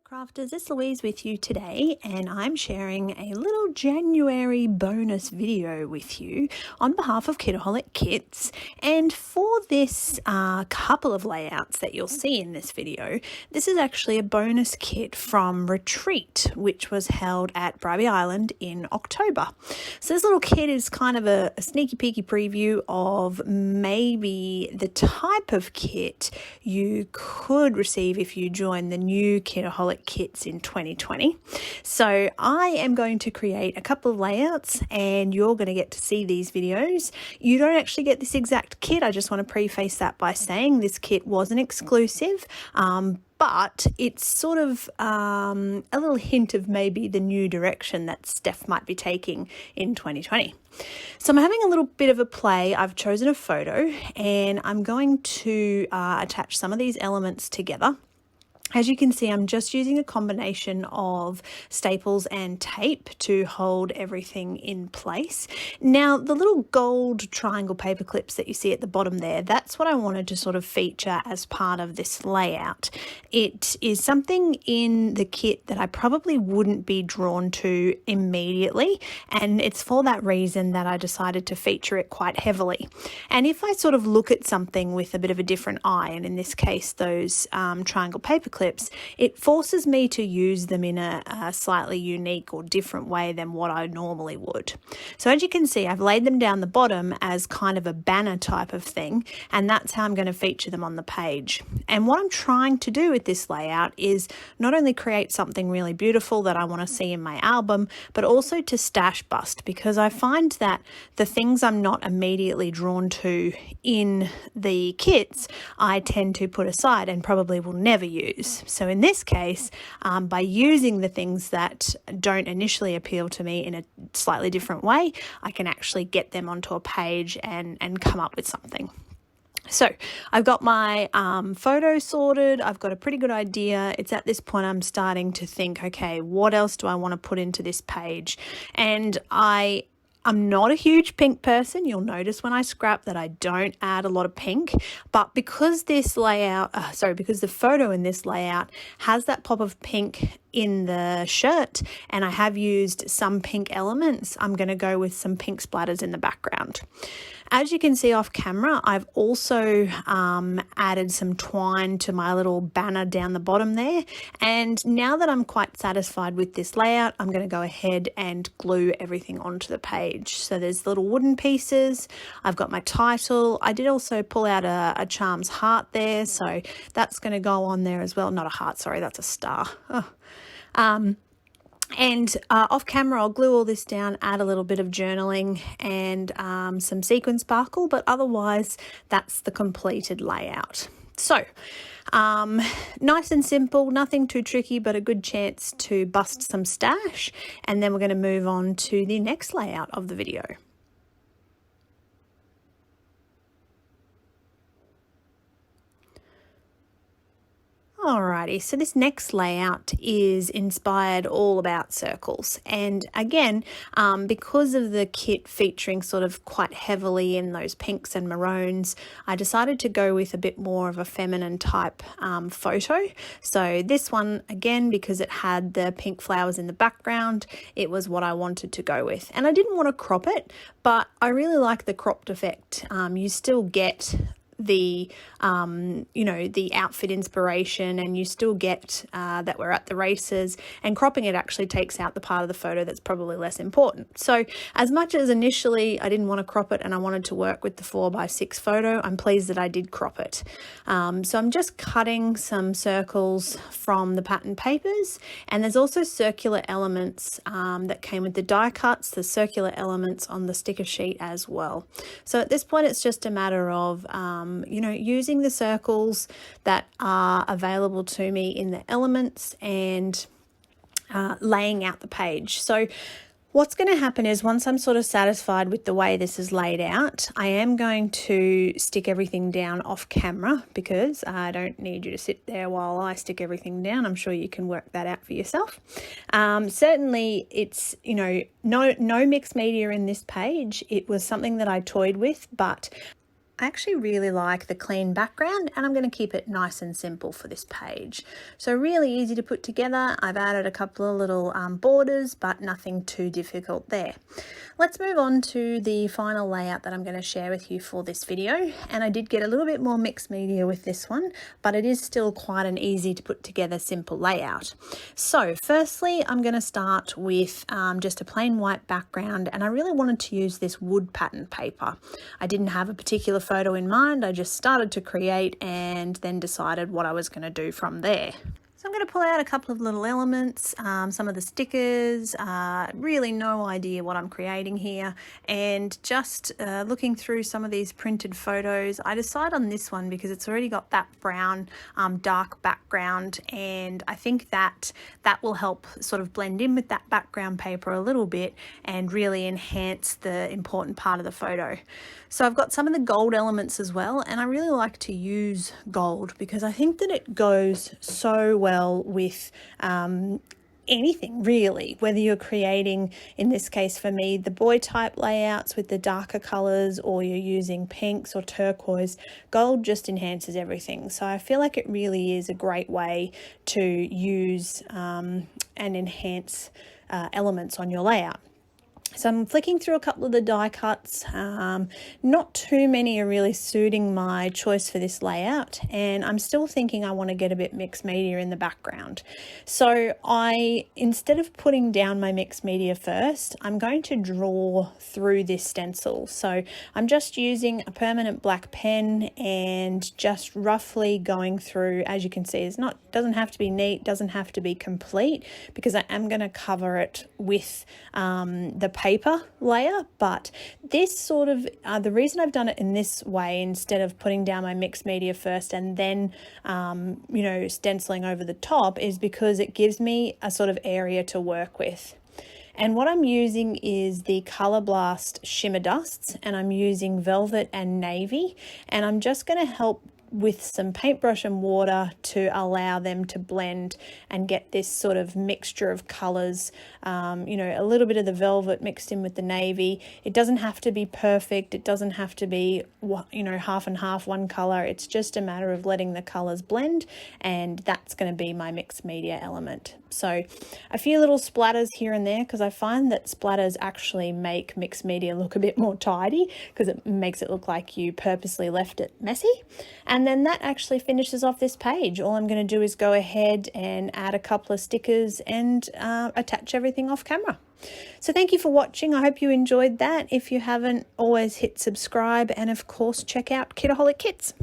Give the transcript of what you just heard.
Crafters, it's Louise with you today, and I'm sharing a little January bonus video with you on behalf of Kitaholic Kits. And for this couple of layouts that you'll see in this video, this is actually a bonus kit from Retreat, which was held at Bribie Island in October. So this little kit is kind of a sneaky peeky preview of maybe the type of kit you could receive if you join the new Kitaholic Kits in 2020. So I am going to create a couple of layouts and you're going to get to see these videos. You don't actually get this exact kit. I just want to preface that by saying this kit wasn't exclusive, but it's sort of a little hint of maybe the new direction that Steph might be taking in 2020. So I'm having a little bit of a play. I've chosen a photo and I'm going to attach some of these elements together. As you can see, I'm just using a combination of staples and tape to hold everything in place. Now, the little gold triangle paper clips that you see at the bottom there, that's what I wanted to sort of feature as part of this layout. It is something in the kit that I probably wouldn't be drawn to immediately, and it's for that reason that I decided to feature it quite heavily. And if I sort of look at something with a bit of a different eye, and in this case, those triangle paper clips, it forces me to use them in a slightly unique or different way than what I normally would. So as you can see, I've laid them down the bottom as kind of a banner type of thing, and that's how I'm going to feature them on the page. And what I'm trying to do with this layout is not only create something really beautiful that I want to see in my album, but also to stash bust, because I find that the things I'm not immediately drawn to in the kits, I tend to put aside and probably will never use. So in this case, by using the things that don't initially appeal to me in a slightly different way, I can actually get them onto a page and come up with something. So I've got my photo sorted. I've got a pretty good idea. It's at this point I'm starting to think, okay, what else do I want to put into this page? And I'm not a huge pink person. You'll notice when I scrap that I don't add a lot of pink, but because this layout, because the photo in this layout has that pop of pink in the shirt and I have used some pink elements, I'm going to go with some pink splatters in the background. As you can see off camera, I've also added some twine to my little banner down the bottom there. And now that I'm quite satisfied with this layout, I'm going to go ahead and glue everything onto the page. So there's little wooden pieces. I've got my title. I did also pull out a charms heart there. So that's going to go on there as well. Not a heart, sorry, that's a star. And off camera, I'll glue all this down, add a little bit of journaling and some sequin sparkle, but otherwise that's the completed layout. So nice and simple, nothing too tricky, but a good chance to bust some stash. And then we're going to move on to the next layout of the video. Alrighty, so this next layout is inspired all about circles, and again, because of the kit featuring sort of quite heavily in those pinks and maroons, I decided to go with a bit more of a feminine type photo. So this one, again, because it had the pink flowers in the background, it was what I wanted to go with. And I didn't want to crop it, but I really like the cropped effect. You still get the the outfit inspiration, and you still get that we're at the races, and cropping it actually takes out the part of the photo that's probably less important. So as much as initially I didn't want to crop it and I wanted to work with the 4x6 photo, I'm pleased that I did crop it. So I'm just cutting some circles from the pattern papers, and there's also circular elements that came with the die cuts, the circular elements on the sticker sheet as well. So at this point it's just a matter of using the circles that are available to me in the elements and laying out the page. So what's going to happen is once I'm sort of satisfied with the way this is laid out, I am going to stick everything down off camera, because I don't need you to sit there while I stick everything down. I'm sure you can work that out for yourself. Certainly it's, no mixed media in this page. It was something that I toyed with, but I actually really like the clean background, and I'm going to keep it nice and simple for this page. So really easy to put together. I've added a couple of little borders, but nothing too difficult there. Let's move on to the final layout that I'm going to share with you for this video. And I did get a little bit more mixed media with this one, but it is still quite an easy to put together simple layout. So firstly, I'm going to start with just a plain white background, and I really wanted to use this wood pattern paper. I didn't have a particular photo in mind. I just started to create and then decided what I was going to do from there. So I'm going to pull out a couple of little elements, some of the stickers, really no idea what I'm creating here, and just looking through some of these printed photos, I decided on this one because it's already got that brown dark background, and I think that will help sort of blend in with that background paper a little bit and really enhance the important part of the photo. So I've got some of the gold elements as well, and I really like to use gold because I think that it goes so well with anything really, whether you're creating, in this case for me, the boy type layouts with the darker colors, or you're using pinks or turquoise. Gold just enhances everything. So I feel like it really is a great way to use and enhance elements on your layout. So I'm flicking through a couple of the die cuts. Not too many are really suiting my choice for this layout, and I'm still thinking I want to get a bit mixed media in the background. So instead of putting down my mixed media first, I'm going to draw through this stencil. So I'm just using a permanent black pen and just roughly going through. As you can see, doesn't have to be neat, doesn't have to be complete, because I am going to cover it with the paper layer. But this sort of the reason I've done it in this way instead of putting down my mixed media first and then stenciling over the top is because it gives me a sort of area to work with. And what I'm using is the Color Blast Shimmer Dusts, and I'm using Velvet and Navy, and I'm just going to help with some paintbrush and water to allow them to blend and get this sort of mixture of colors, a little bit of the velvet mixed in with the navy. It doesn't have to be perfect. It doesn't have to be, half and half one color. It's just a matter of letting the colors blend, and that's going to be my mixed media element. So a few little splatters here and there, because I find that splatters actually make mixed media look a bit more tidy, because it makes it look like you purposely left it messy. And then that actually finishes off this page. All I'm going to do is go ahead and add a couple of stickers and attach everything off camera. So thank you for watching. I hope you enjoyed that. If you haven't, always hit subscribe, and of course check out Kitaholic Kits.